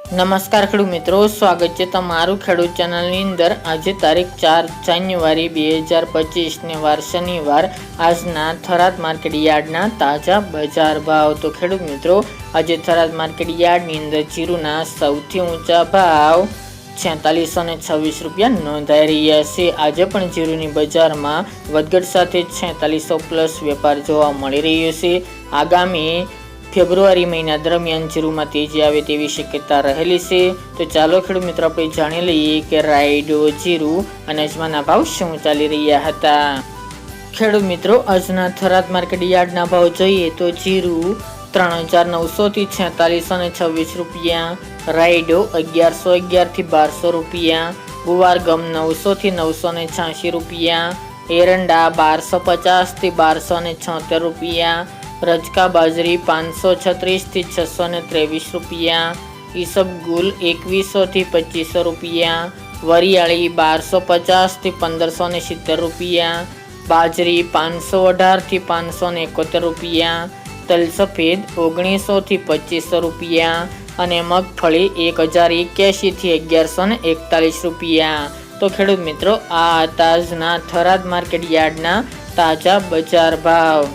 નમસ્કાર ખેડૂત મિત્રો, સ્વાગત છે તમારું ખેડૂત ચેનલની અંદર। આજે તારીખ 4 જાન્યુઆરી 2025 ને વાર શનિવાર। આજના થરાદ માર્કેટ યાર્ડના તાજા બજાર ભાવ। તો ખેડૂત મિત્રો, આજે થરાદ માર્કેટ યાર્ડની અંદર જીરુના સૌથી ઊંચા ભાવ 4626 રૂપિયા નોંધાઈ રહ્યા છે। આજે પણ જીરુની બજારમાં વધઘટ સાથે 4600 પ્લસ વેપાર જોવા મળી રહ્યો છે। આગામી ફેબ્રુઆરી મહિના દરમિયાન જીરુમાં તેજી આવે તેવી શક્યતા રહેલી છે। તો ચાલો ખેડૂત મિત્રો, આપણે જાણી લઈએ કે રાયડો, જીરુ અને અજમાના ભાવ શું ચાલી રહ્યા હતા। ખેડૂત મિત્રો, આજના થરાદ માર્કેટ યાર્ડના ભાવ જોઈએ તો જીરુ 3900 થી 4626 રૂપિયા, રાયડો 1111 થી 1200 રૂપિયા, ગુવાર ગમ 900 થી 986 રૂપિયા, એરંડા 1250 થી 1276 રૂપિયા, રજકા બાજરી 536 થી 623 રૂપિયા, ઈસબગુલ 2100 થી 2500 રૂપિયા, વરિયાળી 1250 થી 1570 રૂપિયા, બાજરી 518 થી 571 રૂપિયા, તલ સફેદ 1900 થી 2500 રૂપિયા અને મગફળી 1081 થી 1141 રૂપિયા। તો ખેડૂત મિત્રો, આ આજના થરાદ માર્કેટ યાર્ડના તાજા બજાર ભાવ।